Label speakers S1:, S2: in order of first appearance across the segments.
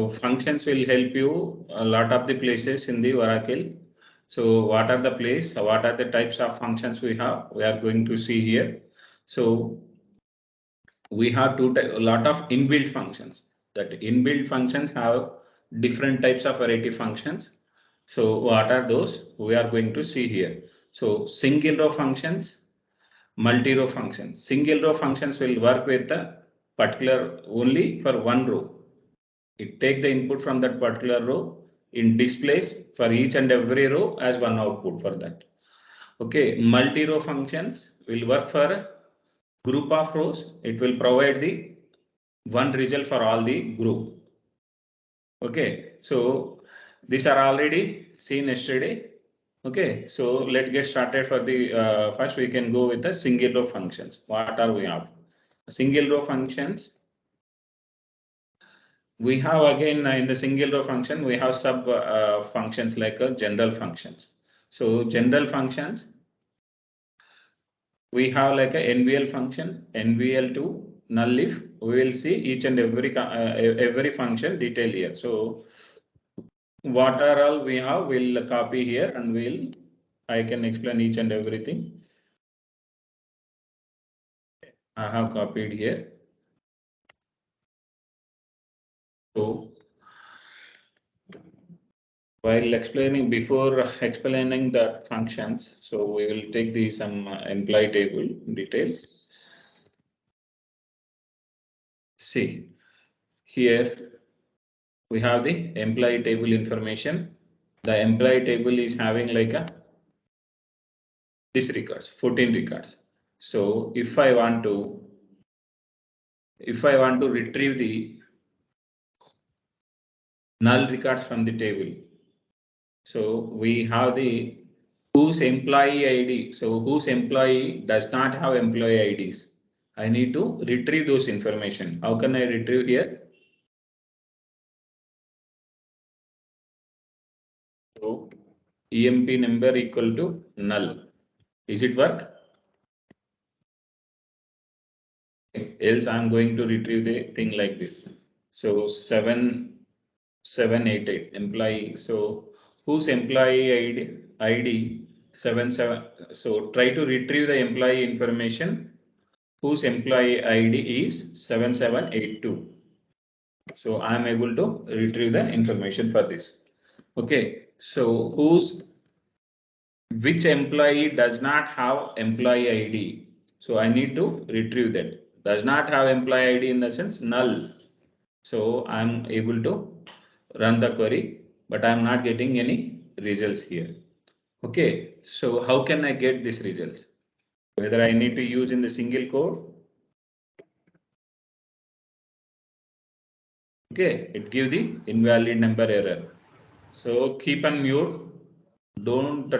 S1: So functions will help you a lot of the places in the Oracle. So what are the place? What are the types of functions we have? We are going to see here. So we have a lot of inbuilt functions. That inbuilt functions have different types of variety functions. So what are those? We are going to see here. So single row functions, multi-row functions. Single row functions will work with the particular only for one row. It take the input from that particular row in displays for each and every row as one output for that. Okay, multi-row functions will work for a group of rows. It will provide the one result for all the group. Okay, so these are already seen yesterday. Okay, so let's get started for the first we can go with the single row functions. What are we have? Single row functions. We have again in the single row function, we have sub functions like general functions. So general functions, we have like a NVL function, NVL2, null if. We will see each and every function detail here. So what are all we have, we'll copy here and I can explain each and everything. I have copied here. So while before explaining the functions, so we will take the some employee table details. See, here we have the employee table information. The employee table is having like this records, 14 records. So if I want to retrieve the null records from the table, so we have the whose employee ID. So whose employee does not have employee IDs. I need to retrieve those information. How can I retrieve here? So EMP number equal to null. Is it work? Else I'm going to retrieve the thing like this. So 7788 employee. So whose employee ID 77. So try to retrieve the employee information whose employee ID is 7782. So I am able to retrieve the information for this. Okay. So which employee does not have employee ID? So I need to retrieve that. Does not have employee ID in the sense null. So I'm able to run the query, but I'm not getting any results here. Okay. So how can I get these results? Whether I need to use in the single code. Okay. It give the invalid number error. So keep on mute. Don't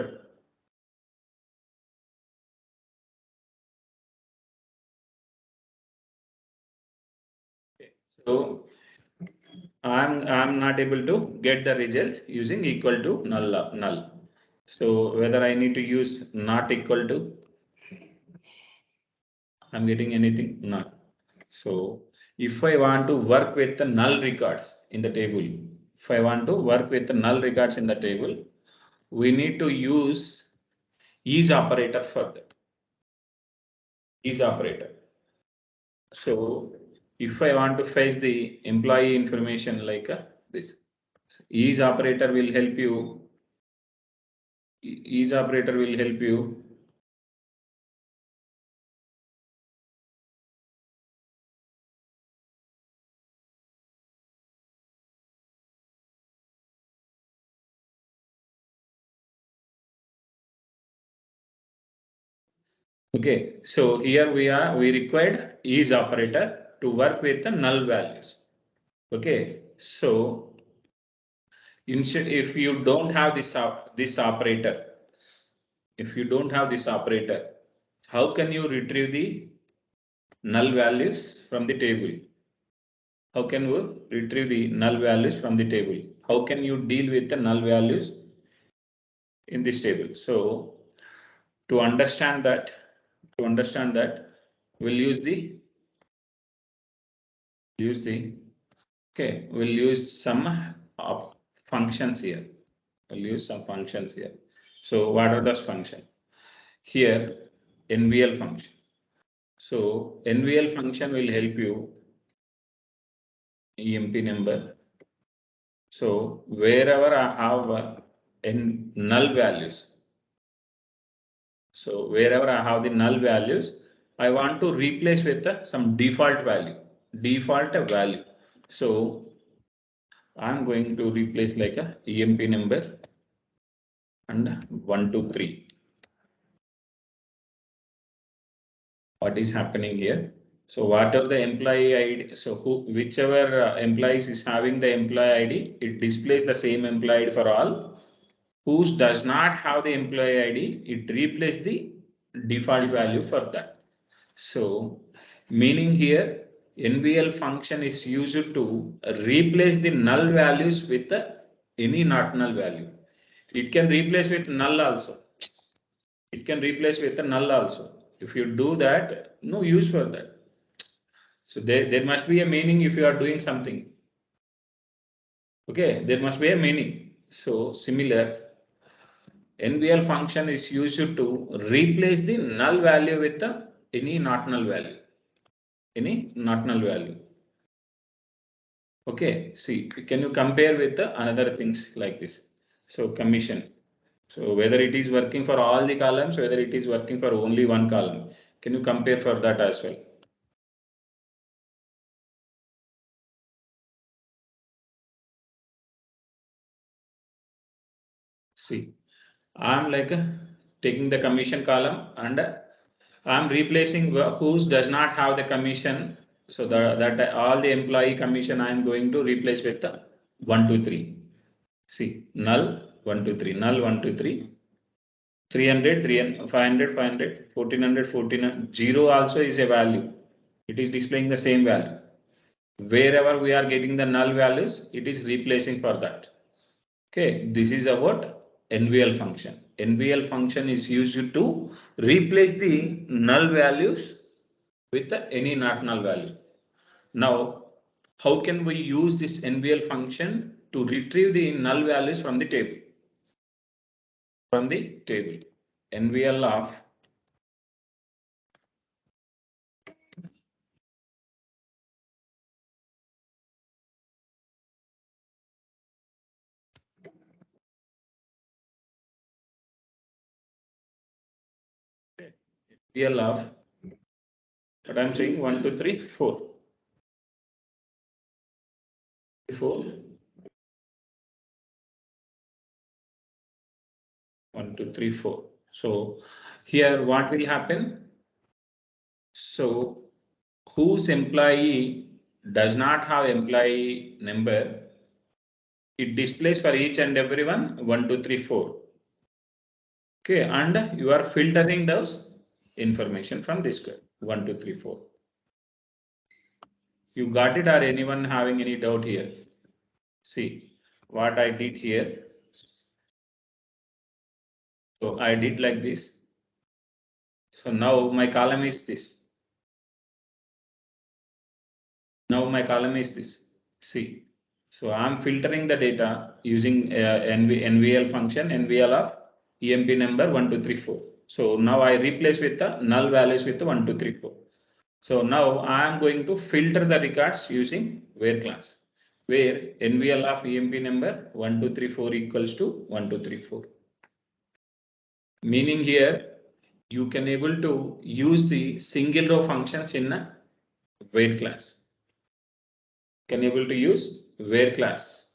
S1: so I'm not able to get the results using equal to null. So whether I need to use not equal to, I'm getting anything not. So if I want to work with the null records in the table, if I want to work with the null records in the table, we need to use is operator for that. Is operator. So if I want to fetch the employee information like this, is operator will help you. Is operator will help you. Okay, so here we required is operator to work with the null values. Okay, so instead if you don't have this operator, if you don't have this operator, how can you retrieve the null values from the table? How can we retrieve the null values from the table? How can you deal with the null values in this table? So to understand that, we'll use the Okay, we'll use some functions here. We'll use some functions here. So what are those functions? Here, NVL function. So NVL function will help you EMP number. So wherever I have null values, so wherever I have the null values, I want to replace with some default value. So I'm going to replace like a EMP number and 1, 2, 3. What is happening here? So whatever the employee ID, so whichever employees is having the employee ID, it displays the same employee ID for all. Who does not have the employee ID, it replaces the default value for that. So meaning here, NVL function is used to replace the null values with any not null value. It can replace with null also. It can replace with a null also. If you do that, no use for that. So there must be a meaning if you are doing something. Okay, there must be a meaning. So similar, NVL function is used to replace the null value with any not null value. Any not null value. Okay, see, can you compare with another things like this? So commission. So whether it is working for all the columns, whether it is working for only one column, can you compare for that as well? See, I'm like taking the commission column and I'm replacing whose does not have the commission. So that all the employee commission I'm going to replace with 1, 2, 3. See, null 1, 2, 3, null 1, 2, 3. 300, 300, 500, 500, 1400, 1400. 0 also is a value. It is displaying the same value. Wherever we are getting the null values, it is replacing for that. Okay, this is about NVL function. NVL function is used to replace the null values with any not null value. Now, how can we use this NVL function to retrieve the null values from the table? From the table, NVL of NVL of what I'm saying 1, 2, 3, 4. 4. 1, 2, 3, 4. So here what will happen? So whose employee does not have employee number, it displays for each and everyone 1, 2, 3, 4. Okay, and you are filtering those information from this square 1, 2, 3, 4. You got it, or anyone having any doubt here? See what I did here. So I did like this. So now my column is this. Now my column is this. See, so I'm filtering the data using NVL function, NVL of EMP number 1, 2, 3, 4. So now I replace with the null values with the 1, 2, 3, 4. So now I am going to filter the records using where class, where NVL of EMP number 1, 2, 3, 4 equals to 1, 2, 3, 4. Meaning here you can able to use the single row functions in a where class. Can able to use where class.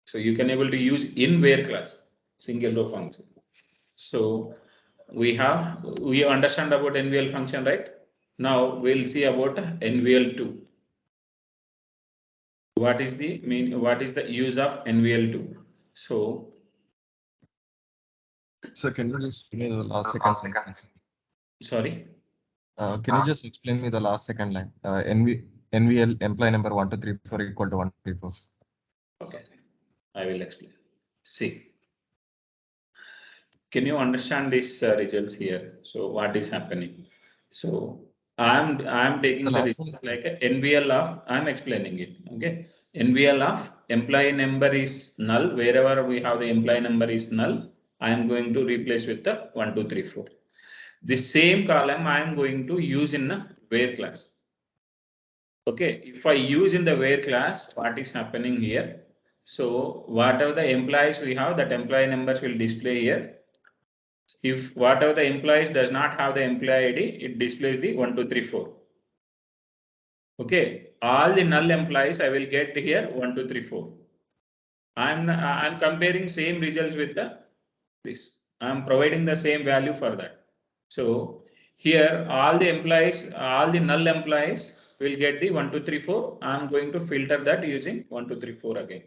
S1: So you can able to use in where class single row function. So we understand about NVL function, right? Now we'll see about NVL2. What is the use of NVL2? So
S2: can you just explain me the last second line?
S1: Sorry.
S2: Can you just explain me the last second line? NVL employee number 1, 2, 3, 4 equal to 1, 2, 3, 4.
S1: Okay, I will explain. See, can you understand these results here? So what is happening? So I'm taking the results like a NVL of, I'm explaining it. Okay. NVL of employee number is null. Wherever we have the employee number is null, I am going to replace with the 1, 2, 3, 4. The same column I am going to use in the where class. Okay, if I use in the where class, what is happening here? So whatever the employees we have, that employee numbers will display here. If whatever the employees does not have the employee ID, it displays the 1, 2, 3, 4. Okay, all the null employees I will get here 1, 2, 3, 4. I'm comparing same results with this. I'm providing the same value for that. So here all the employees, all the null employees will get the 1, 2, 3, 4. I'm going to filter that using 1, 2, 3, 4 again.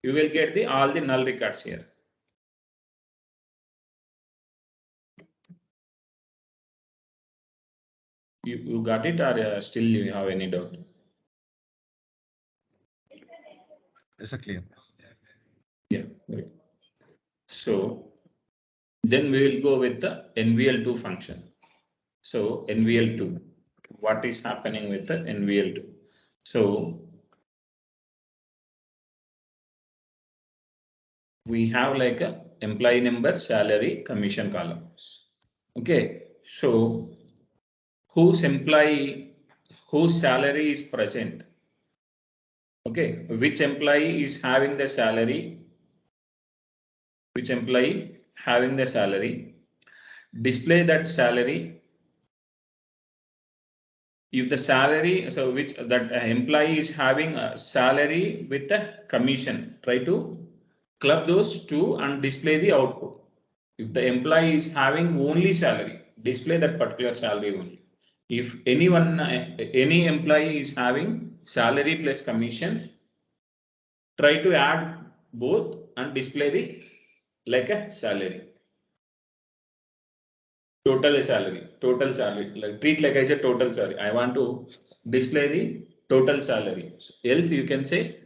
S1: You will get the all the null records here. You got it, or still you have any doubt?
S2: It's clear.
S1: Yeah, great. So then we will go with the NVL2 function. So NVL2, what is happening with the NVL2? So we have like a employee number, salary, commission columns. Okay, so whose employee, whose salary is present? Okay, which employee is having the salary? Which employee having the salary? Display that salary. If the salary, so which that employee is having a salary with a commission, try to club those two and display the output. If the employee is having only salary, display that particular salary only. If anyone, any employee is having salary plus commission, try to add both and display the like a salary. Total salary, like treat like I said total salary. I want to display the total salary. So else you can say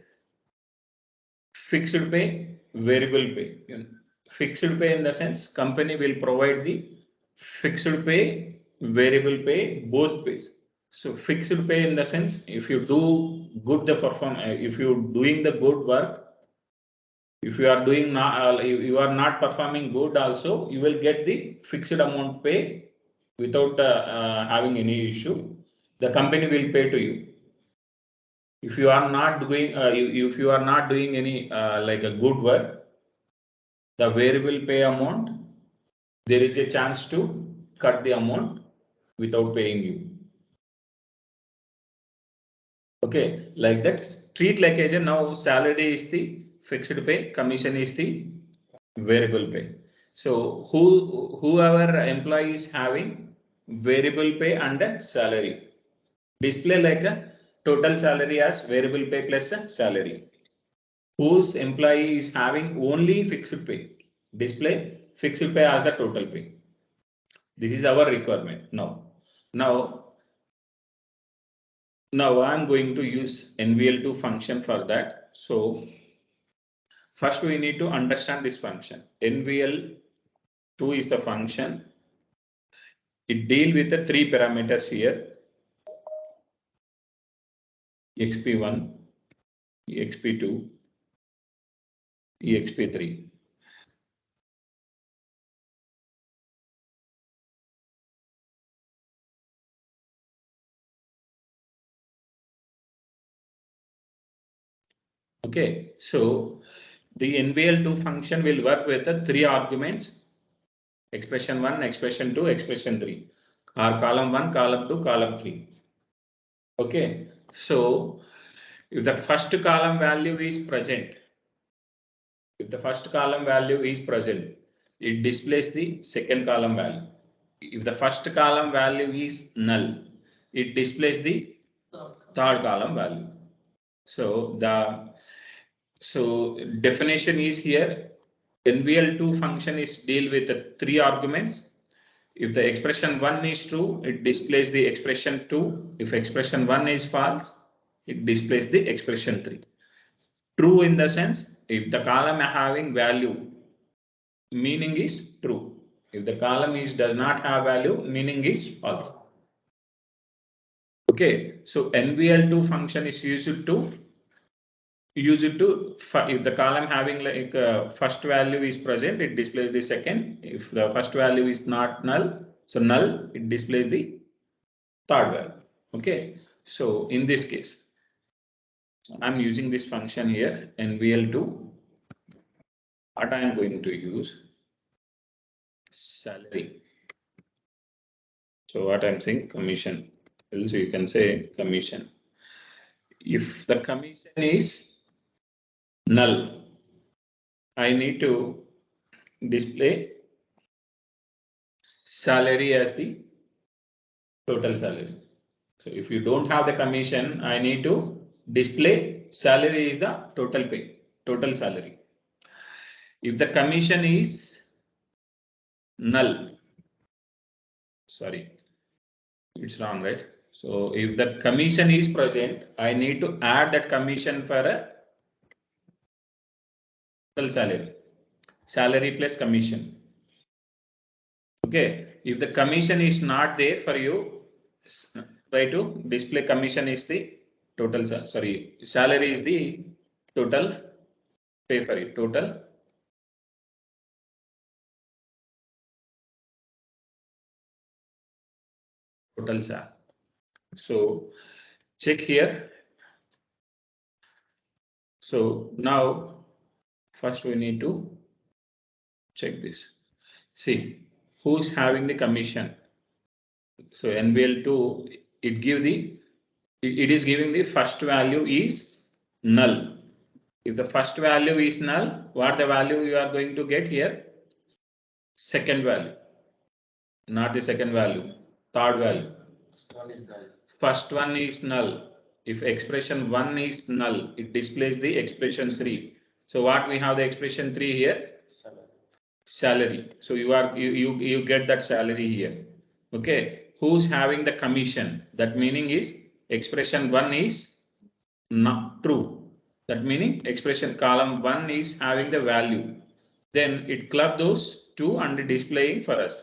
S1: fixed pay, variable pay. Fixed pay in the sense company will provide the fixed pay, variable pay, both pays. So fixed pay in the sense if you do good the perform, if you doing the good work, if you are doing not, you are not performing good also, you will get the fixed amount pay without having any issue. The company will pay to you. If you are not doing, if you are not doing any like a good work, the variable pay amount, there is a chance to cut the amount without paying you. Okay, like that. Treat like as a now salary is the fixed pay, commission is the variable pay. So whoever employee is having variable pay and a salary, display like a total salary as variable pay plus a salary. Whose employee is having only fixed pay, display fixed pay as the total pay. This is our requirement now. Now I'm going to use NVL2 function for that. So first we need to understand this function. NVL2 is the function. It deals with the three parameters here. EXP1, EXP2, EXP3. Okay, so the NVL2 function will work with the three arguments, expression 1, expression 2, expression 3, or column 1, column 2, column 3. Okay, so if the first column value is present, it displays the second column value. If the first column value is null, it displays the third column value. So definition is here. NVL2 function is deal with the three arguments. If the expression 1 is true, it displays the expression 2. If expression 1 is false, it displays the expression 3. True in the sense, if the column having value, meaning is true. If the column does not have value, meaning is false. Okay, so NVL2 function is used to use it to, if the column having like first value is present, it displays the second. If the first value is not null, so null, it displays the third value. Okay, so in this case, I'm using this function here, NVL2. What I am going to use salary. So what I'm saying, commission. Also you can say commission. If the commission is null, I need to display salary as the total salary. So if you don't have the commission, I need to display salary is the total pay, total salary. If the commission is null, sorry, it's wrong, right? So if the commission is present, I need to add that commission for a total salary. Salary plus commission. Okay, if the commission is not there for you, try to display commission is the total, sorry, salary is the total pay for you, total sal. So check here. So now first we need to check this. See who's having the commission. So NVL2, it is giving the first value is null. If the first value is null, what the value you are going to get here? Second value, not the second value, third value. First one is null. If expression 1 is null, it displays the expression 3. So what we have the expression 3 here? Salary. So you get that salary here. Okay. Who's having the commission? That meaning is expression 1 is not true. That meaning expression column 1 is having the value. Then it club those two and displaying for us.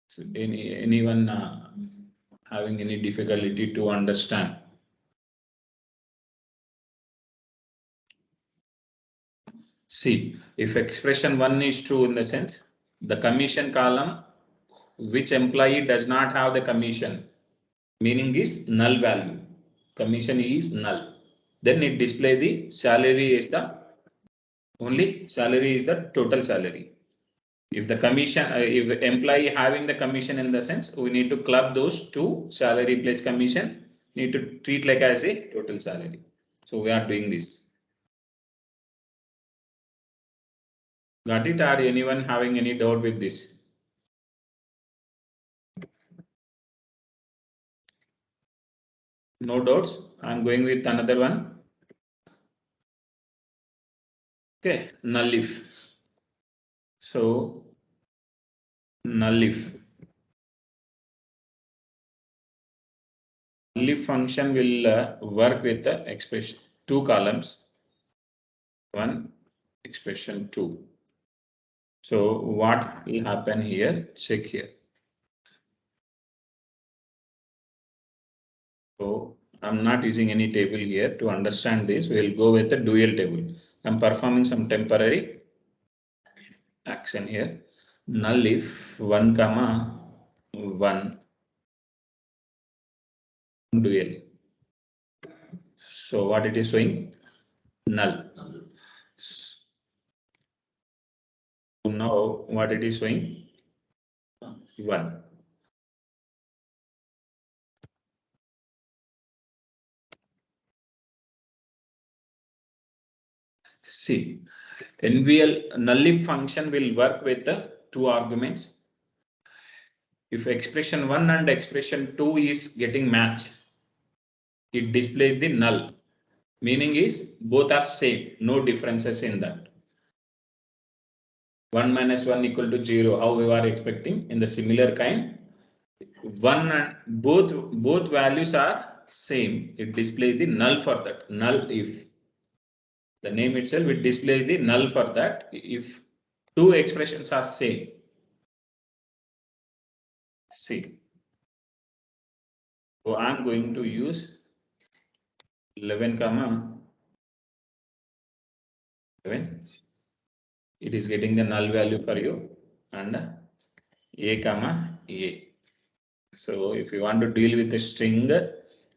S1: So anyone having any difficulty to understand? See, if expression 1 is true in the sense, the commission column, which employee does not have the commission, meaning is null value. Commission is null. Then it display the salary is the only salary is the total salary. If the commission, if employee having the commission in the sense, we need to club those two, salary plus commission, need to treat like as a total salary. So we are doing this. Got it? Or anyone having any doubt with this? No doubts. I'm going with another one. Okay, null if. So null if. Null if function will work with the expression two columns. One, expression 2. So what will happen here? Check here. So I'm not using any table here. To understand this, we'll go with the dual table. I'm performing some temporary action here. Null if 1, 1 dual. So what it is showing? Null. So now what it is showing? 1. See, NVL null if function will work with the two arguments. If expression 1 and expression 2 is getting matched, it displays the null. Meaning is both are same, no differences in that. 1 minus 1 equal to 0, how we are expecting in the similar kind. One and both values are same. It displays the null for that. Null if. The name itself, it displays the null for that if two expressions are same. See. So I'm going to use 11 comma 11. It is getting the null value for you, and a comma a. So if you want to deal with a string,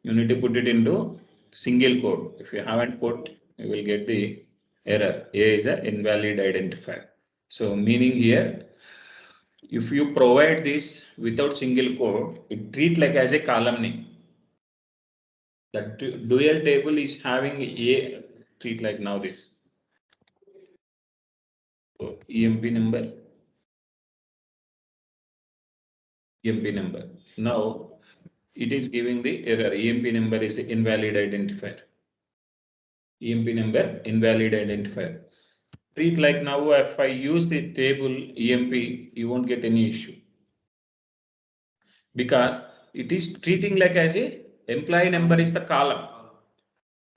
S1: you need to put it into single quote. If you haven't put, you will get the error. A is an invalid identifier. So meaning here, if you provide this without single quote, it treat like as a column name. The dual table is having a treat like now this. So EMP number. EMP number. Now it is giving the error. EMP number is invalid identifier. EMP number invalid identifier. Treat like now if I use the table EMP, you won't get any issue. Because it is treating like as a employee number is the column.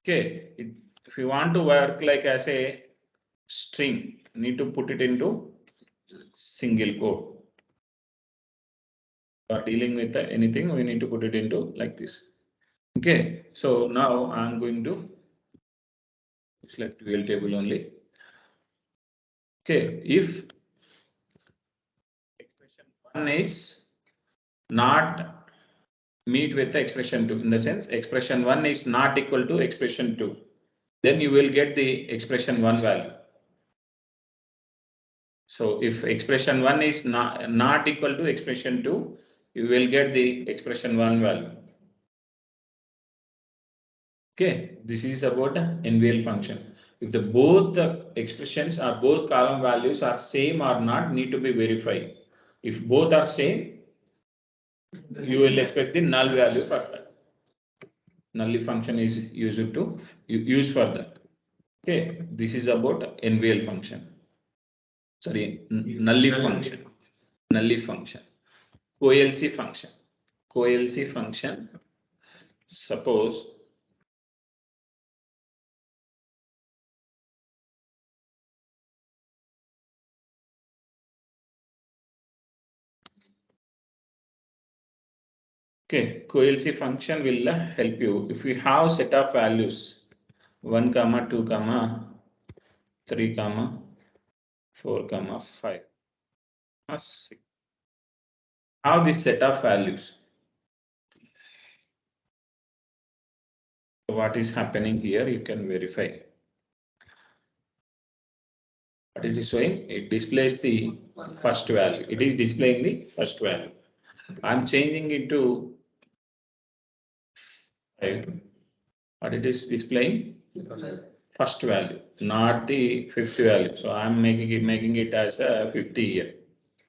S1: Okay. If you want to work like as a string, need to put it into single quote. For dealing with anything, we need to put it into like this. Okay, so now I'm going to select dual table only. Okay, if expression 1 is not meet with the expression 2, in the sense expression 1 is not equal to expression 2, then you will get the expression 1 value. So if expression 1 is not equal to expression 2, you will get the expression 1 value. Okay, this is about NVL function. If the both the expressions or both column values are same or not, need to be verified. If both are same, you will expect the null value for that. Null function is used to use for that. Okay, this is about NVL function. Sorry, null function. Null function. CoLC function. CoLC function. Suppose okay, CoLC function will help you if you have set of values 1 comma 2 comma 3 comma 4 comma 5 or 6. Have this set of values. What is happening here? You can verify. What it is showing? It displays the first value. It is displaying the first value. I'm changing it to 5. What it is displaying? First value, not the fifth value. So I'm making it as a 50 here.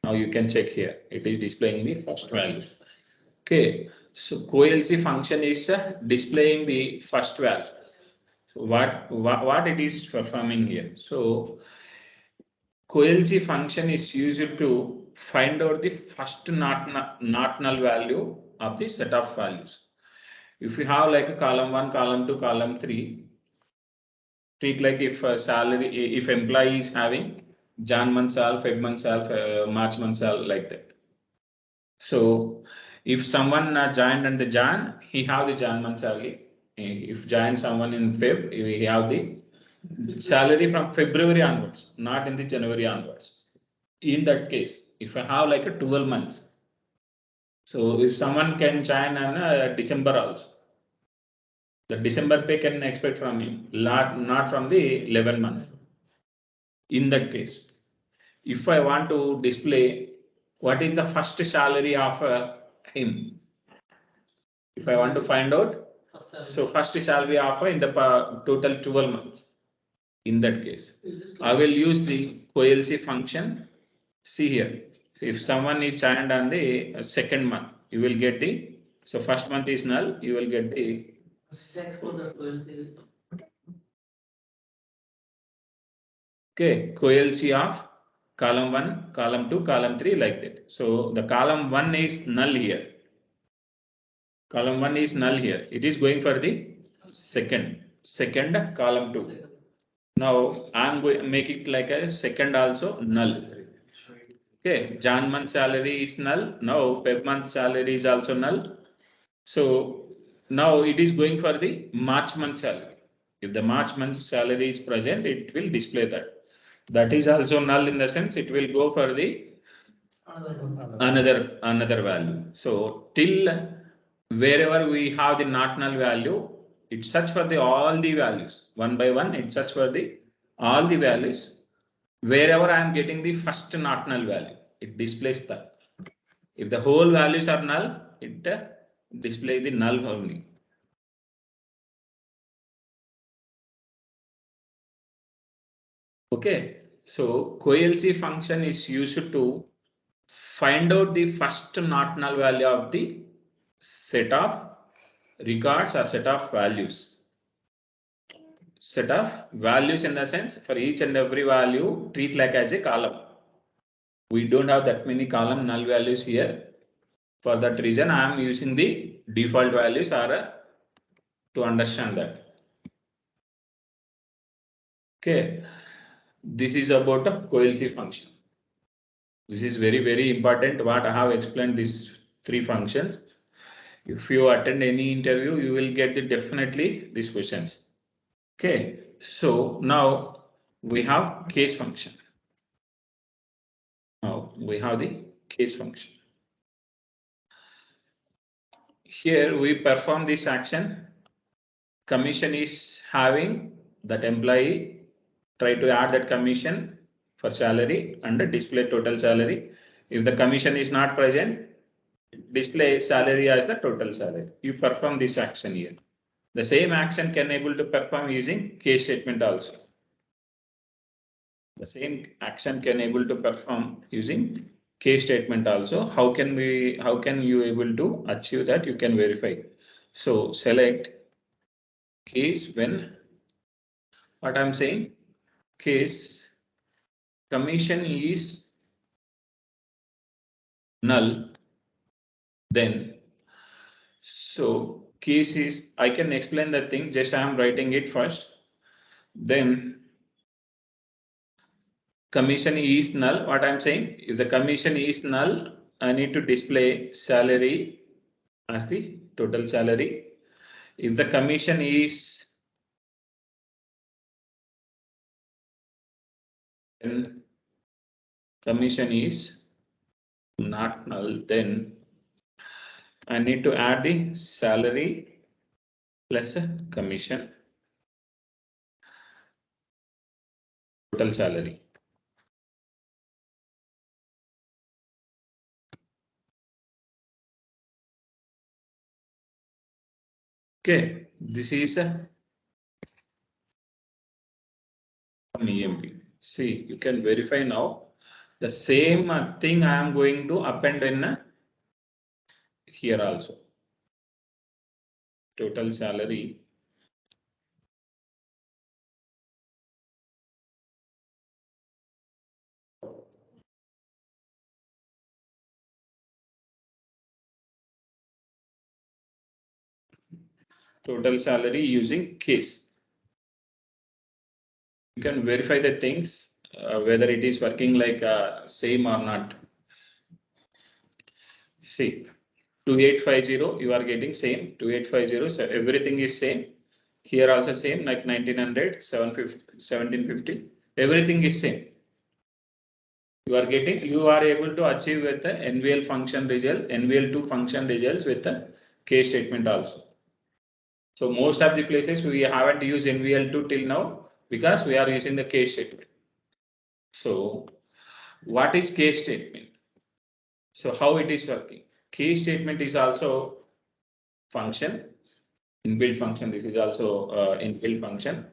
S1: Now you can check here. It is displaying the first value. Okay. So CoLC function is displaying the first value. So what it is performing here? So CoLC function is used to find out the first not null value of the set of values. If you have like a column 1, column 2, column 3, treat like if salary, if employee is having Jan month sal, Feb month sal, March month sal, like that. So if someone joined in the Jan, he have the Jan month salary. If join someone in Feb, he have the salary from February onwards, not in the January onwards. In that case, if I have like a 12 months, so if someone can join on December also, the December pay can expect from him, not from the 11 months. In that case, if I want to display what is the first salary of him, if I want to find out, so first salary of in the total 12 months. In that case, I will use the CoLC function. See here, if someone is joined on the second month, you will get the, so first month is null, you will get the okay, CoLC of column 1, column 2, column 3, like that. So the column 1 is null here. Column 1 is null here. It is going for the second column 2. Now I'm going to make it like a second also null. Okay, Jan month salary is null. Now Feb month salary is also null. So now it is going for the March month salary. If the March month salary is present, it will display that. That is also null in the sense it will go for the another value. So till wherever we have the not null value, it search for the all the values one by one. It search for the all the values. Wherever I am getting the first not null value, it displays that. If the whole values are null, it display the null only. Okay, so coLC function is used to find out the first not null value of the set of records or set of values. Set of values in the sense for each and every value treat like as a column. We don't have that many column null values here. For that reason, I am using the default values to understand that. Okay, this is about a coLC function. This is very important. What I have explained these three functions. If you attend any interview, you will get definitely these questions. Okay, so now we have case function. Now we have the case function. Here we perform this action. Commission is having that employee try to add that commission for salary and display total salary. If the commission is not present, display salary as the total salary. You perform this action here. The same action can able to perform using case statement also. The same action can able to perform using case statement also. How can you able to achieve that? You can verify. So select case when what I'm saying case commission is null, then so case is I can explain the thing, just I am writing it first. Then commission is null. What I'm saying, if the commission is null, I need to display salary as the total salary. If the commission is not null, then I need to add the salary plus a commission total salary. Okay, this is an EMP. See, you can verify now. The same thing I am going to append in here also. Total salary. Total salary using case. You can verify the things whether it is working like same or not. See, 2850 you are getting same 2850, so everything is same. Here also same like 1900, 750, 1750, everything is same. You are able to achieve with the NVL function result, NVL2 function results with the case statement also. So most of the places we haven't used NVL2 till now because we are using the case statement. So what is case statement? So how it is working? Case statement is also function, inbuilt function. This is also inbuilt function.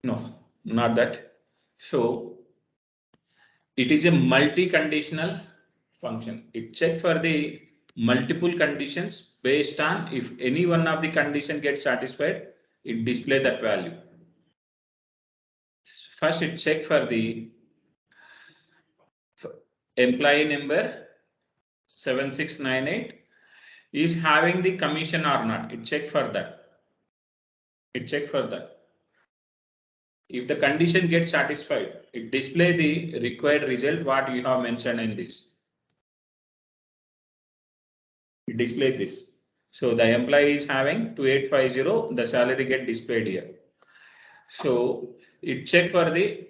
S1: No, not that. So it is a multi-conditional function. It checks for the multiple conditions based on if any one of the condition gets satisfied, it display that value. First, it check for the employee number 7698 is having the commission or not. It check for that. If the condition gets satisfied, it display the required result what you have mentioned in this. it displays this. So the employee is having 2850, the salary get displayed here. So it check for the,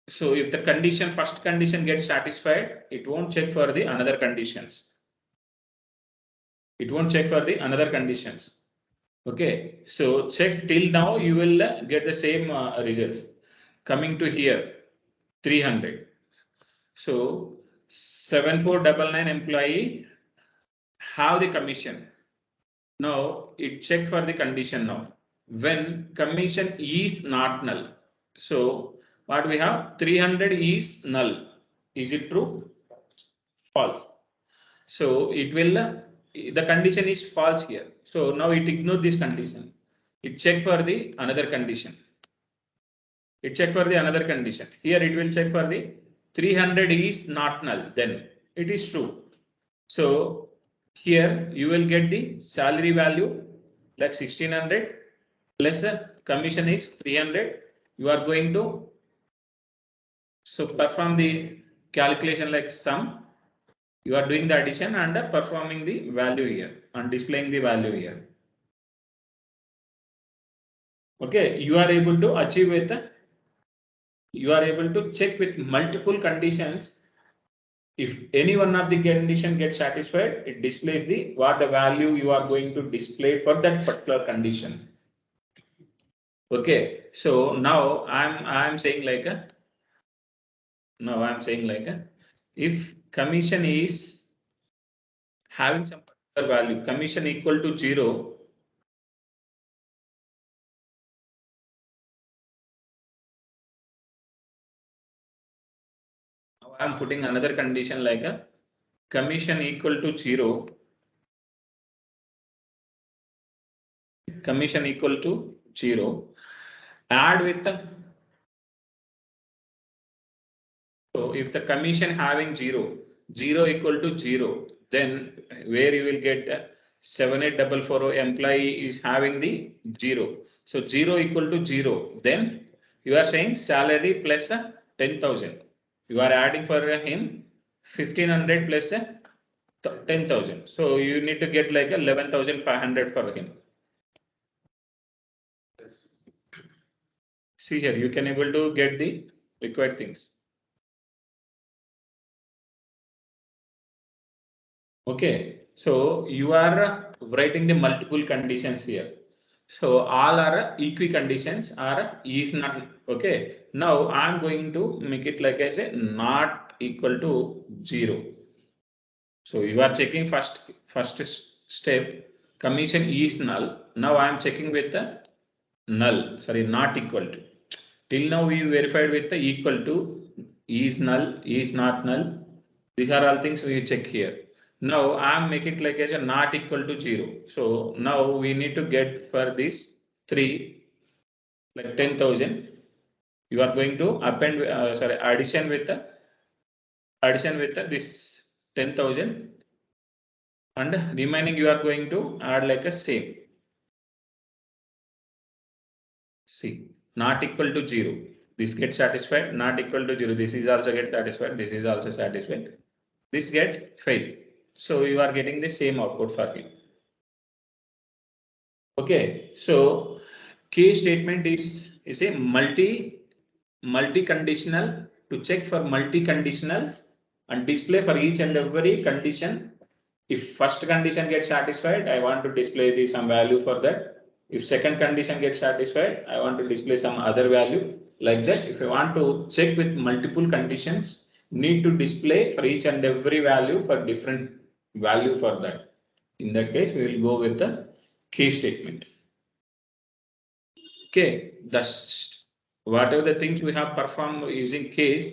S1: so if the condition, first condition gets satisfied, it won't check for the another conditions. It won't check for the another conditions. Okay, so check till now, you will get the same results. Coming to here, 300. So 7499 employee have the commission. Now it check for the condition now. When commission is not null. So what we have, 300 is null. Is it true? False. So it will, the condition is false here. So now it ignore this condition. It check for the another condition. It check for the another condition. Here it will check for the 300 is not null. Then it is true. So here you will get the salary value like 1600 plus commission is 300. You are going to so perform the calculation like sum. You are doing the addition and performing the value here and displaying the value here. Okay, you are able to achieve with, you are able to check with multiple conditions. If any one of the condition gets satisfied, it displays the what the value you are going to display for that particular condition. Okay, so now I'm saying like a, now I'm saying like a, if commission is having some particular value, commission equal to 0, now I'm putting another condition like a commission equal to 0, commission equal to 0, add with the, so if the commission having 0, 0 equal to 0, then where you will get 78440 employee is having the 0. So 0 equal to 0, then you are saying salary plus 10,000. You are adding for him 1500 plus 10,000. So you need to get like 11,500 for him. See here, you can able to get the required things. Okay, so you are writing the multiple conditions here. So all are equiconditions are is not okay. Now I'm going to make it like I say not equal to 0. So you are checking first step, commission is null. Now I am checking with the null, sorry, not equal to. Till now we verified with the equal to, is null, is not null. These are all things we check here. Now I am making it like as a not equal to 0. So now we need to get for this 3 like 10,000. You are going to append addition with this 10,000 and remaining you are going to add like a same. See, not equal to 0. This gets satisfied, not equal to 0. This is also get satisfied. This is also satisfied. This get failed. So you are getting the same output for you. Okay, so case statement is a multi-conditional to check for multi-conditionals and display for each and every condition. If first condition gets satisfied, I want to display the some value for that. If second condition gets satisfied, I want to display some other value like that. If I want to check with multiple conditions, need to display for each and every value for different value for that. In that case, we will go with the case statement. Okay, that's whatever the things we have performed using case,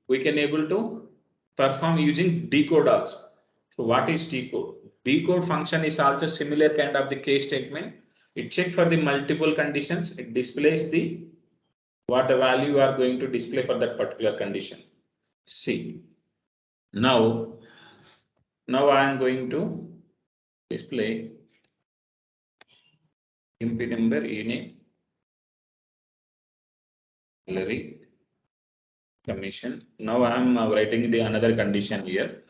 S1: we can able to perform using decode also. So what is decode? Decode function is also similar kind of the case statement. It checks for the multiple conditions. It displays the what the value you are going to display for that particular condition. See, now I am going to display MP number name, salary, commission. Now I am writing the another condition here.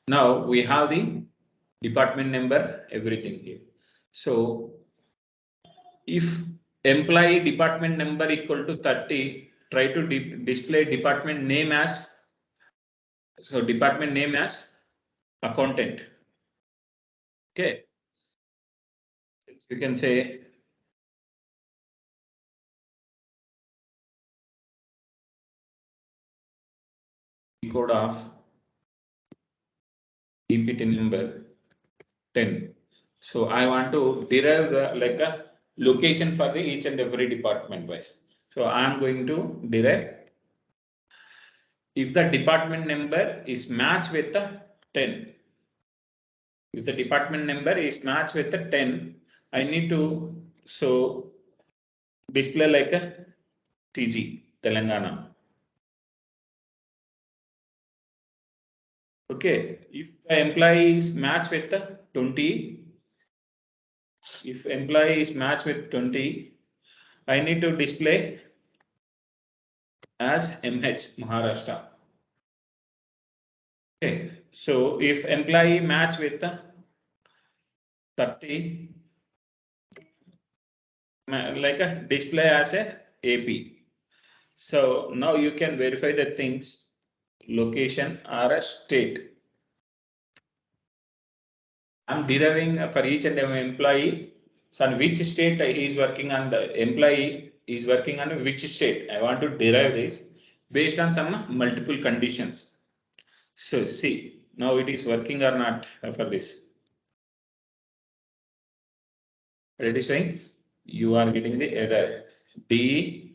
S1: Now we have the department number, everything here. So if employee department number equal to 30, try to display department name as, so department name as accountant. Okay, you can say code of DPT number 10. So I want to derive the like a location for the each and every department wise. So I am going to derive if the department number is matched with the 10. If the department number is matched with the 10, I need to so display like a TG Telangana. Okay, if the employee is matched with the 20, if employee is matched with 20, I need to display as MH Maharashtra. Okay, so if employee match with the 30, like a display as a AP. So now you can verify the things, location or a state. I'm deriving for each and every employee. So on which state he is working on, the employee is working on which state. I want to derive this based on some multiple conditions. So see, now it is working or not for this. It is saying you are getting the error. DEP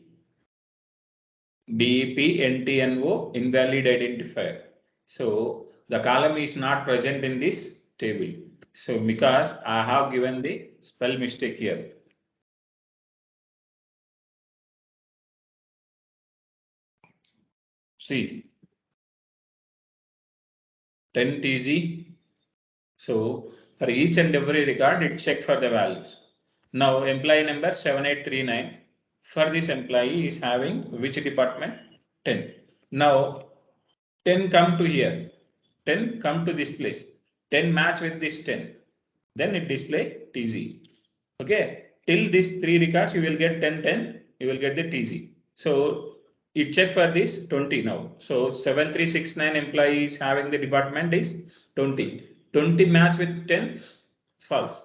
S1: NTNO invalid identifier. So the column is not present in this table. So because I have given the spell mistake here. See 10 TG. So for each and every record, it check for the values. Now employee number 7839. For this employee is having which department? 10. Now 10 come to here. 10 come to this place. 10 match with this 10. Then it display TZ. Okay. Till these three records, you will get 10, 10. You will get the TZ. So it check for this 20 now. So 7369 employees having the department is 20. 20 match with 10, false.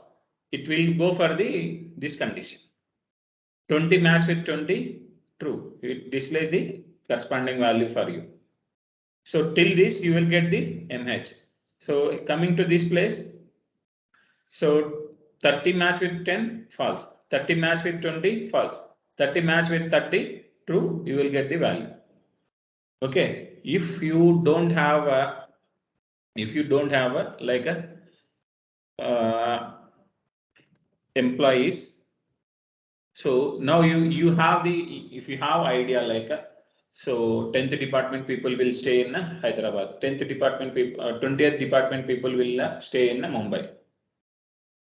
S1: It will go for the this condition. 20 match with 20, true. It displays the corresponding value for you. So till this you will get the MH. So coming to this place, so 30 match with 10, false. 30 match with 20, false. 30 match with 30, true. You will get the value. Okay. If you don't have a, like a employees. So now you have the, if you have idea like a, so 10th department people will stay in Hyderabad. 10th department people, 20th department people will stay in Mumbai.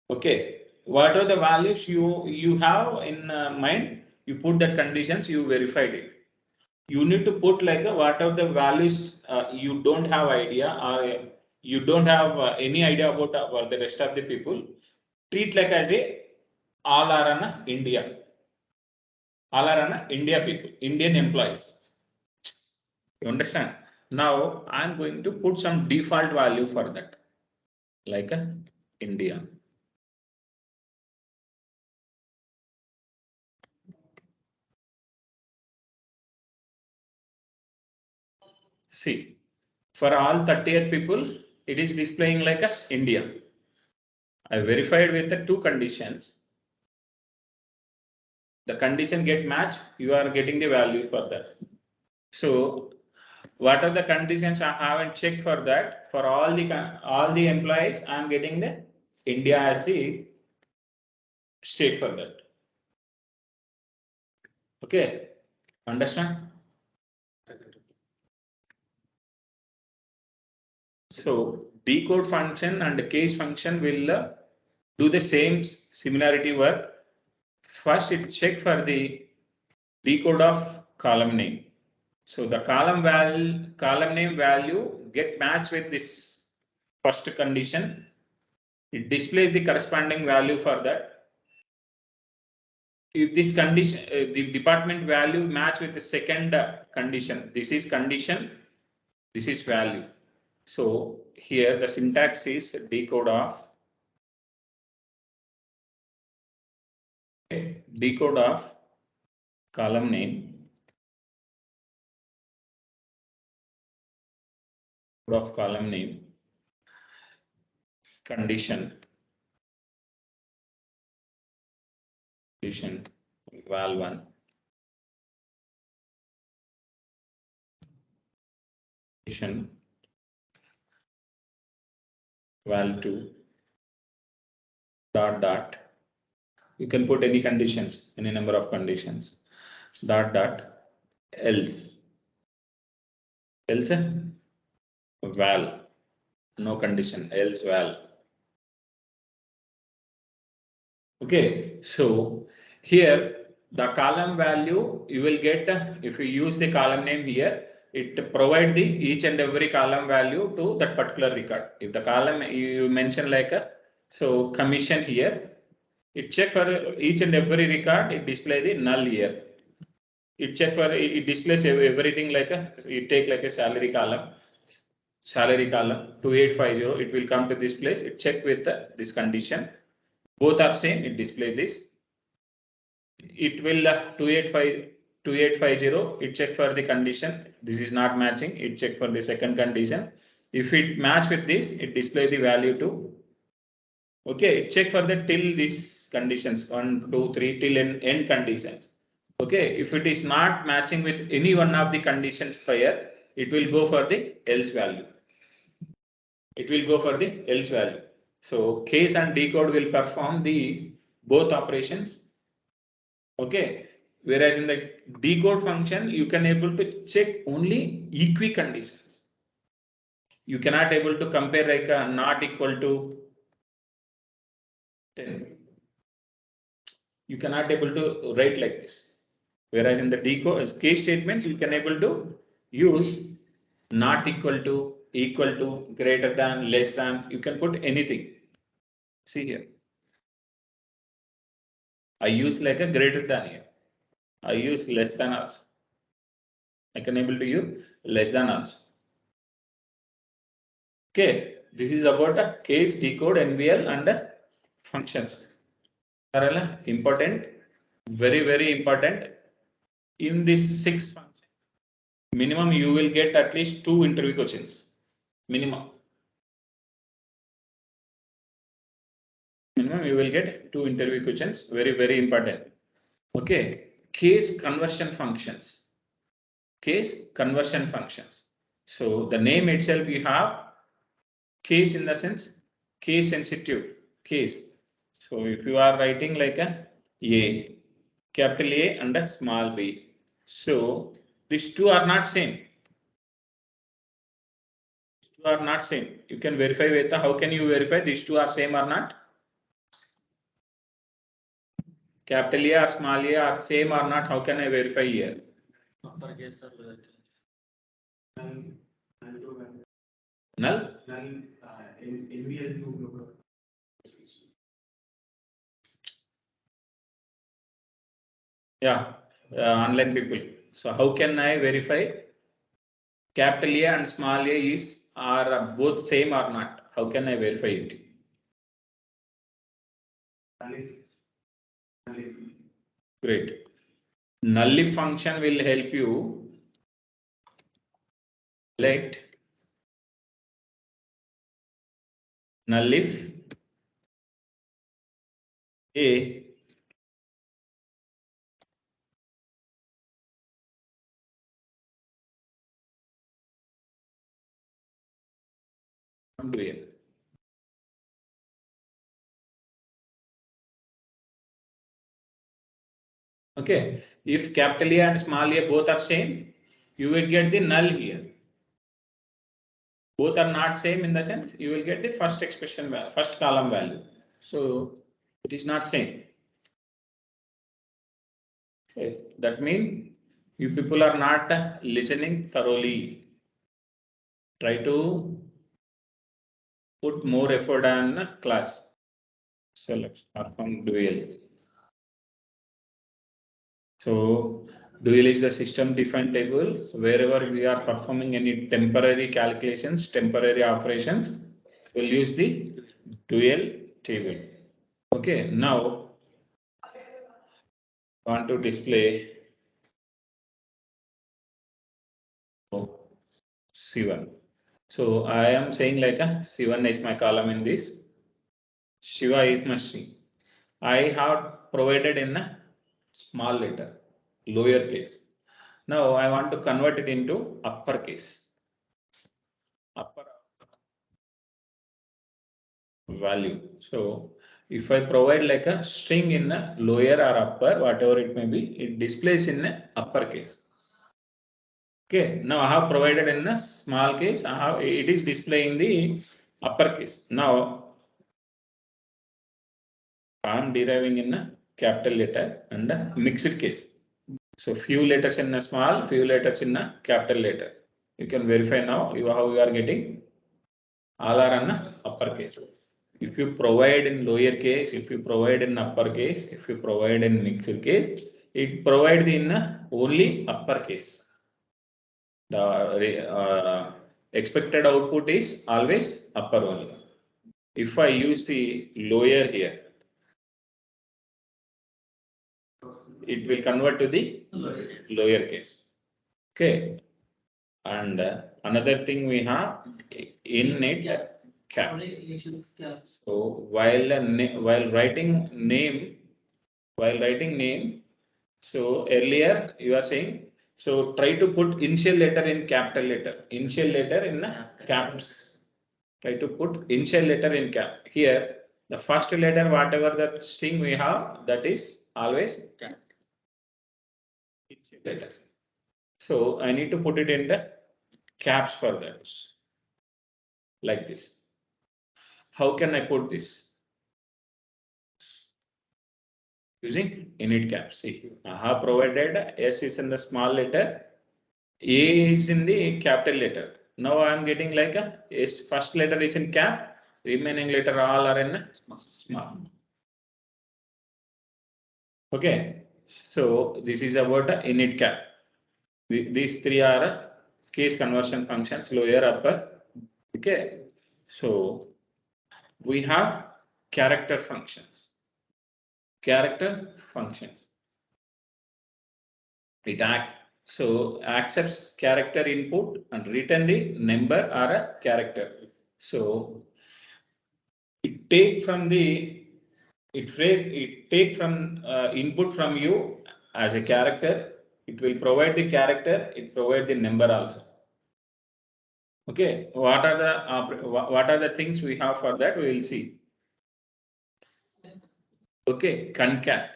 S1: Okay, what are the values you have in mind? You put that conditions, you verified it. You need to put like what are the values you don't have idea, or you don't have any idea about the rest of the people. Treat like as a all are an India. All are an India people, Indian employees. You understand? Now I'm going to put some default value for that, like India. See, for all 30th people, it is displaying like India. I verified with the two conditions. The condition get matched, you are getting the value for that. So what are the conditions I haven't checked for that? For all the employees, I am getting the India as the state for that. Okay, understand? So decode function and case function will do the same similarity work. First, it check for the decode of column name. So the column name value get matched with this first condition. it displays the corresponding value for that. If this condition, the department value match with the second condition, this is condition, this is value. So here the syntax is decode of column name condition val1 condition val2 dot. You can put any conditions, any number of conditions. Dot else val, no condition, else val. Okay, so here the column value you will get, if you use the column name here, it provide the each and every column value to that particular record. If the column you mention like a so commission here, it check for each and every record, it display the null here. It check for it displays everything like a, you take like a salary column 2850, it will come to this place, it check with this condition, both are same, it display this. It will 2850, it check for the condition, this is not matching, it check for the second condition. If it match with this, it display the value to. Okay, check for the till these conditions 1, 2, 3 till end conditions. Okay, if it is not matching with any one of the conditions prior, it will go for the else value. It will go for the else value. So case and decode will perform the both operations. Okay, whereas in the decode function, you can able to check only equiconditions. You cannot able to compare like a not equal to 10. You cannot able to write like this. Whereas in the decode case statements, you can able to use not equal to, greater than, less than, you can put anything. See here. I use like a greater than here. I use less than also. I can able to use less than also. Okay, this is about a case, decode, NVL and functions. Important, very important. In this 6 functions, minimum you will get at least 2 interview questions. Minimum you will get 2 interview questions. Very important. Okay, case conversion functions. So the name itself you have case, in the sense case sensitive case. So if you are writing like a capital A and a small b, so these two are not same. You can verify with how can you verify these two are same or not? Capital A or small a are same or not? How can I verify here? Null. Yeah, online people. So how can I verify capital A and small a are both same or not? How can I verify it? Great. Null if function will help you select null if A to A. Okay, if capital A and small a both are same, you will get the null here. Both are not same, in the sense you will get the first expression value, first column value. So it is not same. Okay, that means you people are not listening thoroughly. Try to put more effort on class. So let's perform dual. So dual is the system defined table. Wherever we are performing any temporary calculations, temporary operations, we'll use the dual table. Okay, now want to display C1. So I am saying like a C1 is my column in this. Shiva is my string. I have provided in a small letter, lower case. Now I want to convert it into uppercase. Upper value. So if I provide like a string in the lower or upper, whatever it may be, it displays in the uppercase. Okay, now I have provided in the small case, it is displaying the uppercase. Now I am deriving in a capital letter and a mixed case. So few letters in a small, few letters in a capital letter. You can verify now how you are getting. All are in uppercase. If you provide in lower case, if you provide in uppercase, if you provide in mixed case, it provides in only uppercase. The expected output is always upper only. If I use the lower here, it will convert to the lower case. Okay. And another thing we have in it cap. So while writing name, so earlier you are saying, so try to put initial letter in capital letter, initial letter in caps. Try to put initial letter in cap. Here, the first letter, whatever the string we have, that is always initial letter. So I need to put it in the caps for that, like this. How can I put this? Using init caps. See, I have provided S is in the small letter, A is in the capital letter. Now I am getting like a S, first letter is in cap, remaining letter all are in small. Okay, so this is about the init cap. These three are case conversion functions, lower, upper. Okay, so we have character functions. Character functions. It accepts character input and return the number or a character. So it take from input from you as a character. It will provide the character. It provide the number also. Okay, what are the things we have for that? We will see. Okay, concat.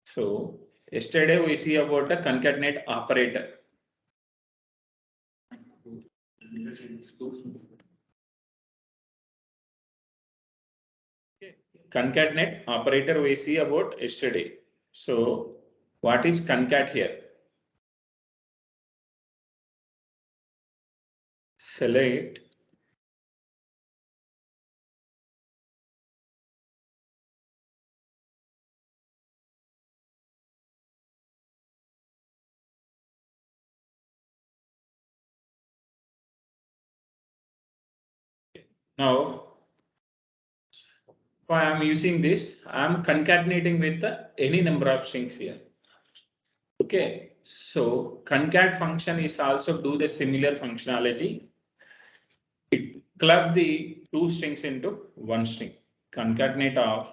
S1: So yesterday we see about the concatenate operator. Concatenate operator we see about yesterday. So what is concat here? Select now. If I am using this, I am concatenating with any number of strings here. Okay, so concat function is also do the similar functionality. It club the two strings into one string. Concatenate of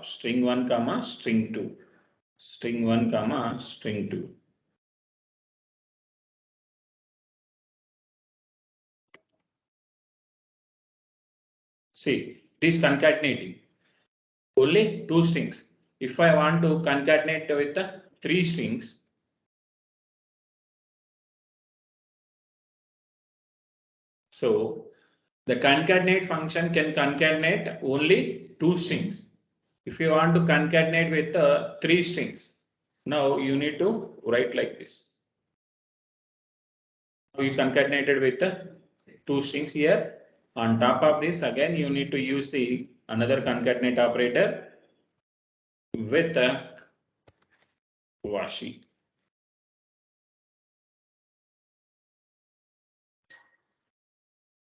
S1: string 1 comma string 2. String 1 comma string 2. See, it is concatenating only two strings. If I want to concatenate with the three strings, so the concatenate function can concatenate only two strings. If you want to concatenate with three strings, Now you need to write like this. We concatenated with the two strings here. On top of this, again, you need to use the another concatenate operator with a washi.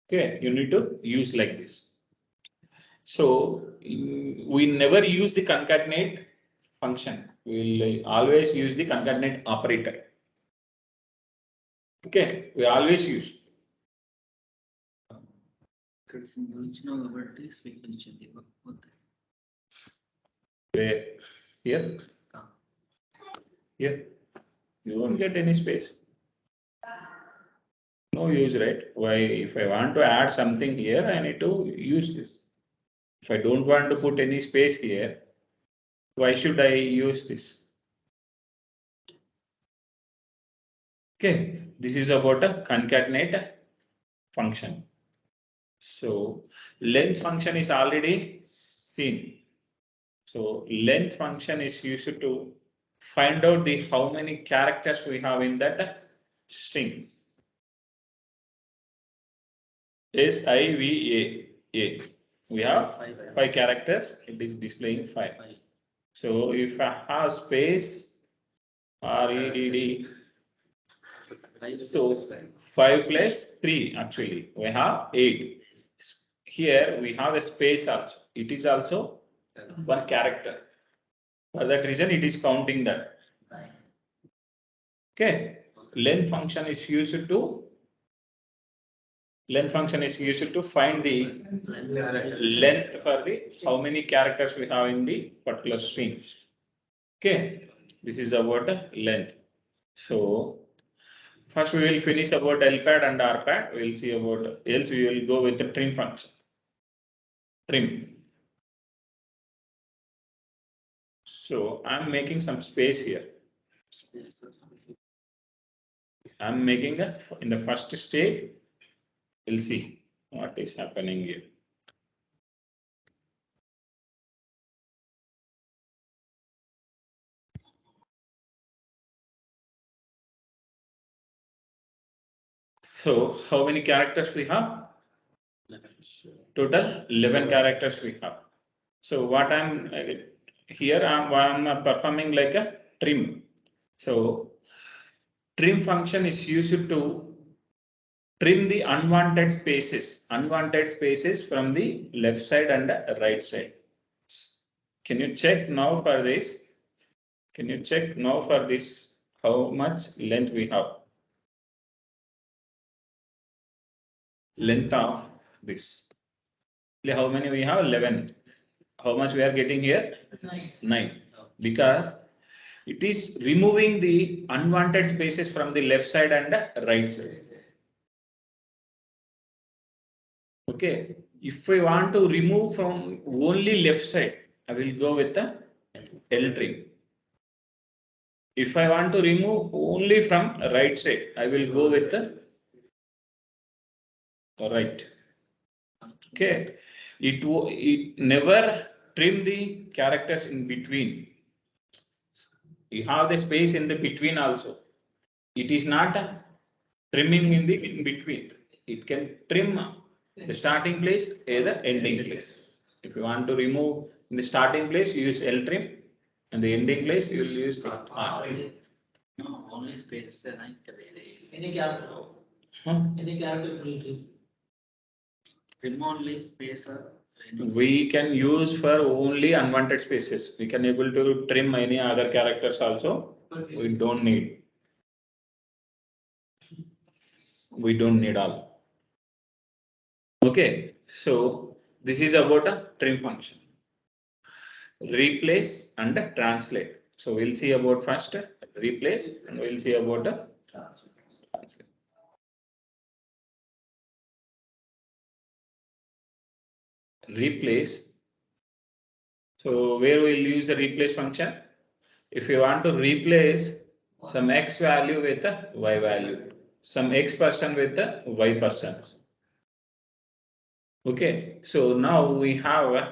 S1: Okay, you need to use like this. So we never use the concatenate function. We'll always use the concatenate operator. Okay, we always use. Where? Here? Here. You won't get any space. No use, right? Why, if I want to add something here, I need to use this. If I don't want to put any space here, why should I use this? Okay, this is about a concatenate function. So length function is already seen. So length function is used to find out the how many characters we have in that string. SIVA. We have five characters. It is displaying 5. So if I have space REDD, so 5 plus 3 actually we have 8. Here we have a space also. It is also one character. For that reason, it is counting that. Okay. Length function is used to find the length for the how many characters we have in the particular string. Okay, this is about length. So first we will finish about LPAD and RPAD. We will see about, else we will go with the trim function. Trim. So I'm making some space here. I'm making in the first state. We'll see what is happening here. So how many characters we have? 11. Total 11 characters we have. So what I'm here, I'm performing like a trim. So trim function is used to trim the unwanted spaces from the left side and the right side. Can you check now for this? Can you check now for this how much length we have? Length of this. How many we have? 11. How much we are getting here? 9. Because it is removing the unwanted spaces from the left side and the right side. Okay. If I want to remove from only left side, I will go with the L trim. If I want to remove only from right side, I will go with the right. Okay. It never trim the characters in between. You have the space in the between also. It is not trimming in the in between. It can trim the starting place or the ending place. If you want to remove in the starting place, you use L trim, and the ending place you will use the R trim.
S3: No, only spaces are not any character. Any character will trim. Trim only space.
S1: We can use for only unwanted spaces. We can able to trim any other characters also. We don't need. We don't need all. Okay, so this is about a trim function. Replace and translate. So we'll see about first replace and we'll see about a translate. Replace. So where we'll use a replace function? If you want to replace some X value with a Y value, some X person with a Y person. Okay, so now we have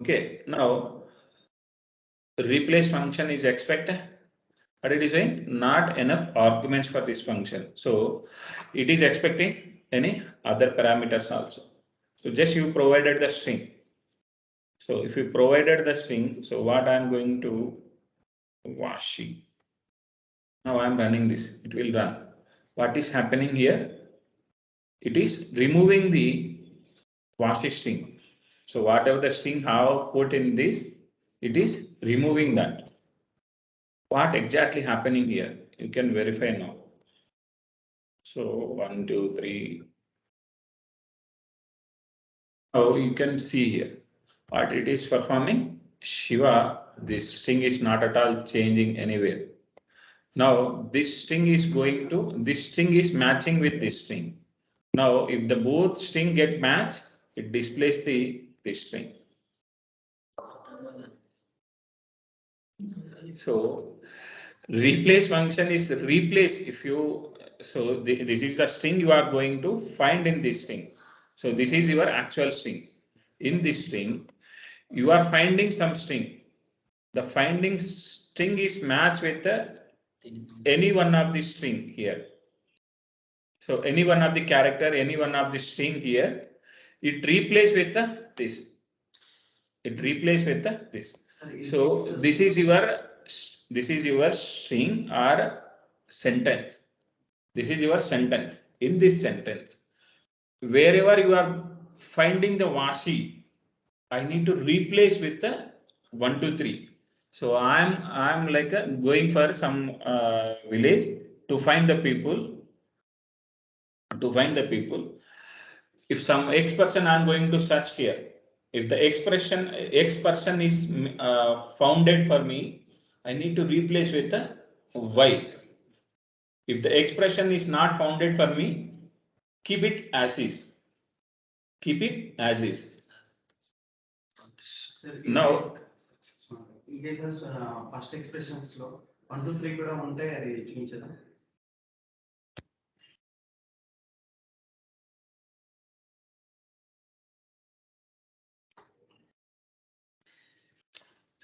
S1: Okay, now replace function is expected, but it is saying not enough arguments for this function. So it is expecting any other parameters also. So just you provided the string. So if you provided the string, so what I'm going to washi. Now I'm running this, it will run. What is happening here? It is removing the washi string. So whatever the string have put in this, it is removing that. What exactly happening here? You can verify now. So 1, 2, 3. Oh, you can see here what it is performing. Shiva, this string is not at all changing anywhere. Now this string is matching with this string. Now if the both string get matched, it displays this string. So replace function is replace if you, so this is the string you are going to find in this string. So this is your actual string. In this string, you are finding some string. The finding string is matched with any one of the string here. So any one of the character, any one of the string here, it replaces with this. It replaces with this. So this is your string or sentence. This is your sentence. In this sentence, wherever you are finding the washi, I need to replace with the 1, 2, 3. So I'm like going for some village to find the people. To find the people. If some X person I'm going to search here. If the expression X person is founded for me, I need to replace with the Y. If the expression is not founded for me, keep it as is. Keep it as is. Now,
S4: in cases first expressions లో 1 2 3 కూడా ఉంటాయి అది చూపించదా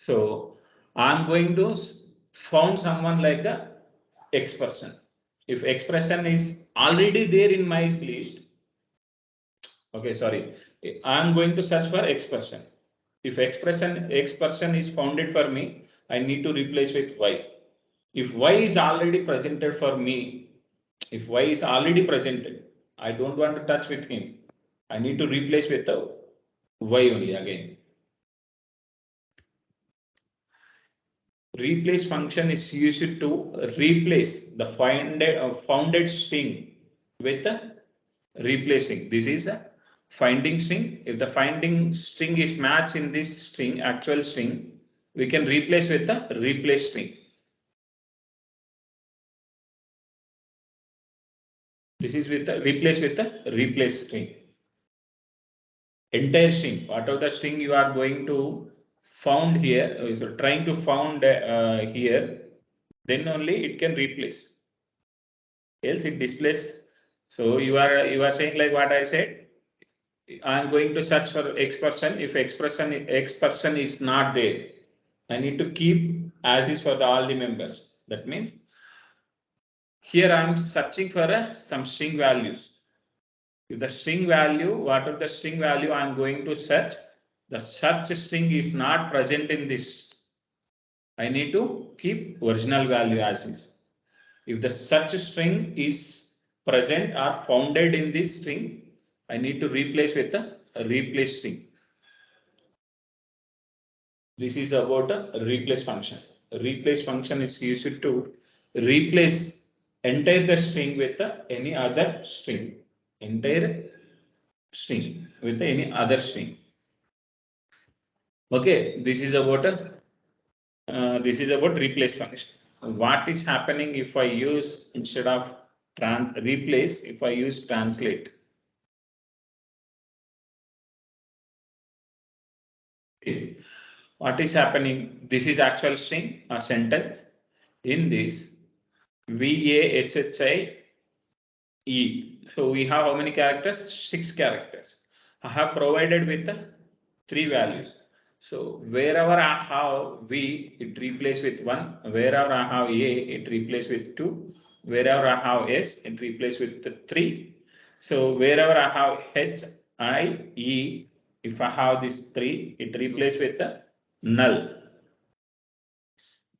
S1: so I'm going to found someone like a X person. If X person is already there in my list, okay, sorry, I'm going to search for X person. If X person is founded for me, I need to replace with Y. If Y is already presented for me, if Y is already presented, I don't want to touch with him. I need to replace with the Y only again. Replace function is used to replace the founded string with the replacing. This is a finding string. If the finding string is matched in this string, actual string, we can replace with the replace string. This is with the replace string. Entire string, whatever the string you are going to found here, so trying to found here, then only it can replace. Else it displays. So you are saying like what I said. I am going to search for X person. If X person is not there, I need to keep as is for all the members. That means here I am searching for some string values. If the string value, whatever the string value I am going to search, the search string is not present in this. I need to keep original value as is. If the search string is present or founded in this string, I need to replace with the replace string. This is about a replace function. A replace function is used to replace entire the string with any other string. Entire string with any other string. Okay, this is about replace function. What is happening if I use instead of replace, if I use translate? Okay. What is happening? This is actual string, a sentence. In this, VASHI E. So we have how many characters? 6 characters. I have provided with 3 values. So wherever I have V, it replace with 1. Wherever I have A, it replace with 2. Wherever I have S, it replace with 3. So wherever I have H, I, E, if I have this 3, it replace with a null.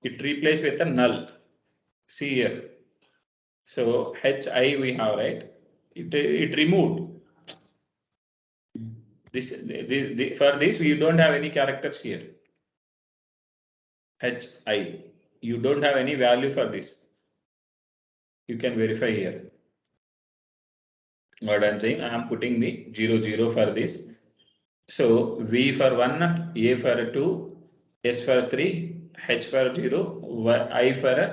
S1: It replace with a null. See here. So HI we have, right? It removed. For this, we don't have any characters here. HI. You don't have any value for this. You can verify here. What I'm saying, I am putting the 0, 0 for this. So V for 1, A for 2, S for 3, H for 0, I for a,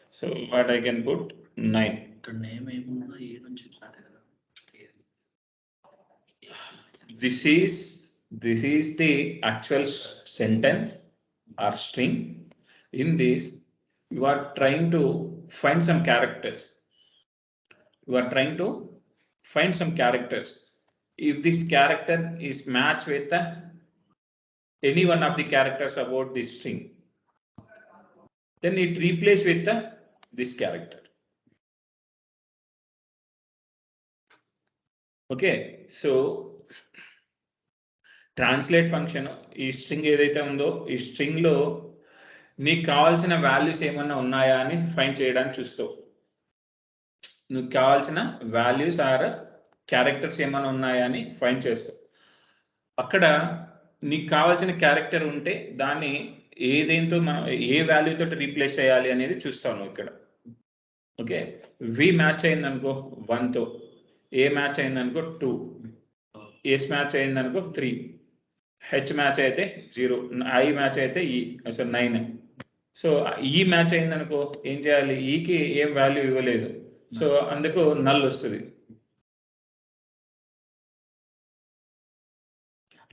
S1: so what I can put 9.
S3: ఇక్కడ name ఏముందో ఏ నుంచి start కదా
S1: This is the actual sentence or string. In this, you are trying to find some characters. You are trying to find some characters. If this character is matched with any one of the characters about this string, then it replaces with this character. Okay, so translate function ఈ string ఏదైతే ఉందో ఈ string లో నీకు కావాల్సిన values ఏమన్నా ఉన్నాయా అని ఫైండ్ చేయడానికి చూస్తావు. నీకు కావాల్సిన వాల్యూస్ ఆర్ క్యారెక్టర్స్ ఏమైనా ఉన్నాయా అని ఫైండ్ చేస్తావు. అక్కడ నీకు కావాల్సిన క్యారెక్టర్ ఉంటే దాన్ని ఏదేంతో మనం ఏ వాల్యూ తోటి రీప్లేస్ చేయాలి అనేది చూస్తాను ఇక్కడ. ఓకే, వి మ్యాచ్ అయింది అనుకో 1 తో, ఏ మ్యాచ్ అయింది అనుకో 2, ఎస్ మ్యాచ్ అయింది అనుకో 3, హెచ్ మ్యాచ్ అయితే 0, ఐ మ్యాచ్ అయితే ఈ 9. సో ఈ మ్యాచ్ అయింది అనుకో ఏం చేయాలి, ఈకి ఏం వాల్యూ ఇవ్వలేదు, సో అందుకు నల్ వస్తుంది.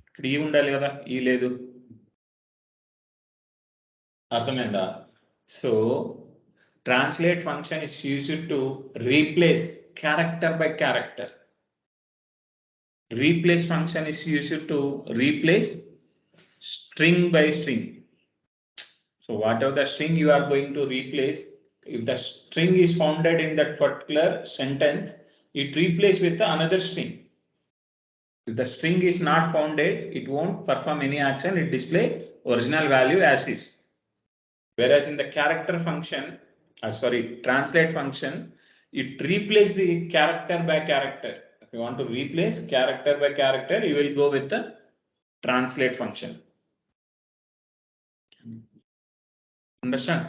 S1: ఇక్కడ ఈ ఉండాలి కదా, ఈ లేదు. అర్థమైందా? So translate function is used to replace character by character. Replace function is used to replace string by string. So whatever the string you are going to replace, if the string is founded in that particular sentence, it replaces with another string. If the string is not founded, it won't perform any action, it display original value as is. Whereas in the character function, translate function, it replaces the character by character. If you want to replace character by character, you will go with the translate function. Understand?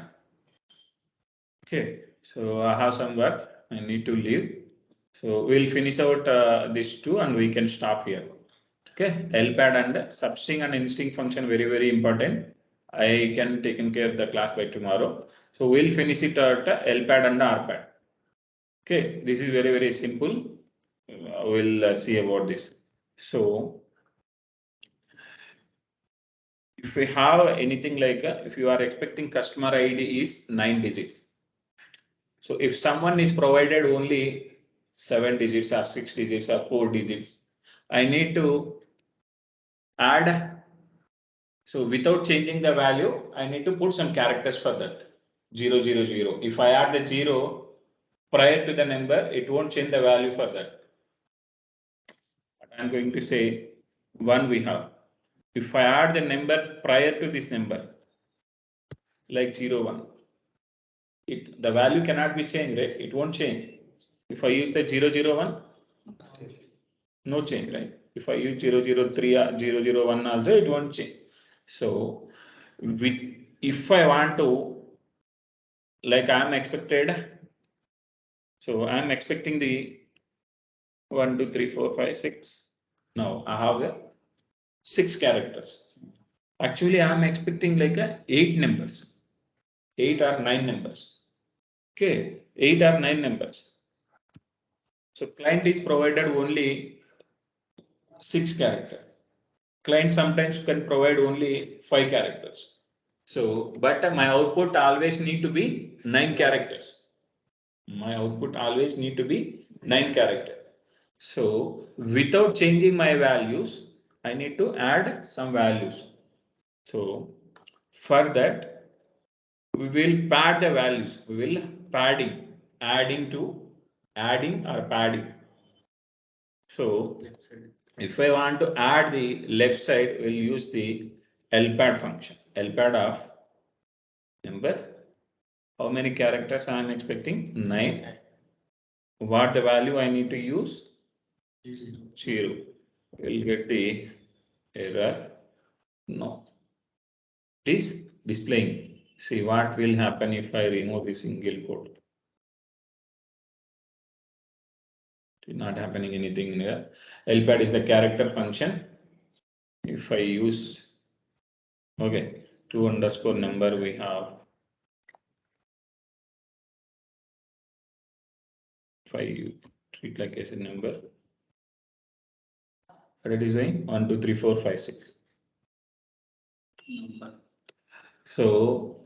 S1: Okay, so I have some work, I need to leave. So we'll finish out these two and we can stop here. Okay, LPAD and substring and instring function very, very important. I can take care of the class by tomorrow. So we'll finish it at LPAD and RPAD. Okay, this is very, very simple. We'll see about this. So if we have anything like if you are expecting customer ID is 9 digits. So if someone is provided only 7 digits or 6 digits or 4 digits, I need to add. So without changing the value, I need to put some characters for that. 0, 0, 0. If I add the 0 prior to the number, it won't change the value for that. I'm going to say 1 we have. If I add the number prior to this number, like 0, 1, the value cannot be changed, right? It won't change. If I use the 0, 0, 1, no change, right? If I use 0, 0, 3 or 0, 0, 1 also, it won't change. So if I want to, like I am expected, so I am expecting the 1, 2, 3, 4, 5, 6. Now I have 6 characters. Actually, I am expecting like 8 numbers, 8 or 9 numbers. Okay, 8 or 9 numbers. So client is provided only 6 characters. Client sometimes can provide only 5 characters. So, but my output always need to be 9 characters. My output always need to be 9 characters. So without changing my values, I need to add some values. So for that, we will pad the values. We will padding, adding or padding. So
S3: Left side.
S1: if I want to add the left side, we'll use the LPAD function. LPAD of number. How many characters I am expecting? 9. What the value I need to use? 0. We'll get the error. No. It is displaying. See what will happen if I remove the single quote. It is not happening anything here. LPAD is the character function. If I use, okay, 2 underscore number we have. If I treat like as a number, what it is saying? 1, 2, 3, 4, 5, 6.
S3: Number.
S1: So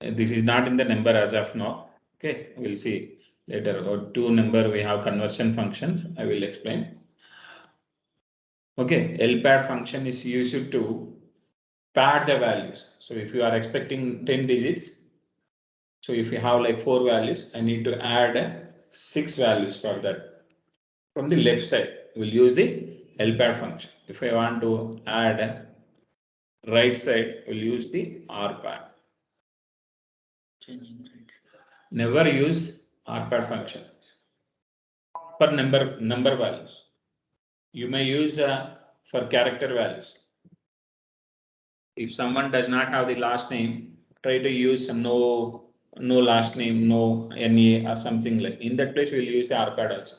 S1: this is not in the number as of now. Okay, we'll see later. Or 2 number we have conversion functions. I will explain. Okay, LPAD function is used to pad the values. So if you are expecting 10 digits, so if you have like 4 values, I need to add 6 values for that. From the left side, we'll use the LPAD function. If I want to add right side, we'll use the RPAD.
S3: Changing right.
S1: Never use RPAD function for number values. You may use for character values. If someone does not have the last name, try to use no last name, no NA or something like. In that place, we'll use the RPAD also.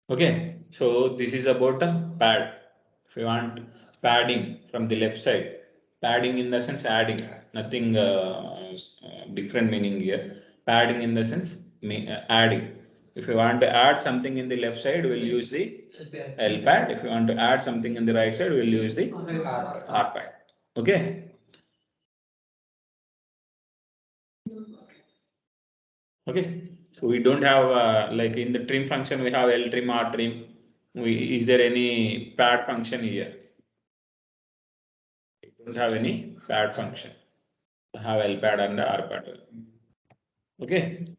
S1: Okay, so this is about a pad. If you want padding from the left side, padding in the sense adding, nothing different meaning here. Padding in the sense adding. If you want to add something in the left side, we'll use the LPAD. If you want to add something in the right side, we'll use the RPAD. Okay. Okay. So we don't have like in the trim function, we have L trim, R trim. Is there any pad function here? We don't have any pad function. I have LPAD and RPAD. Okay.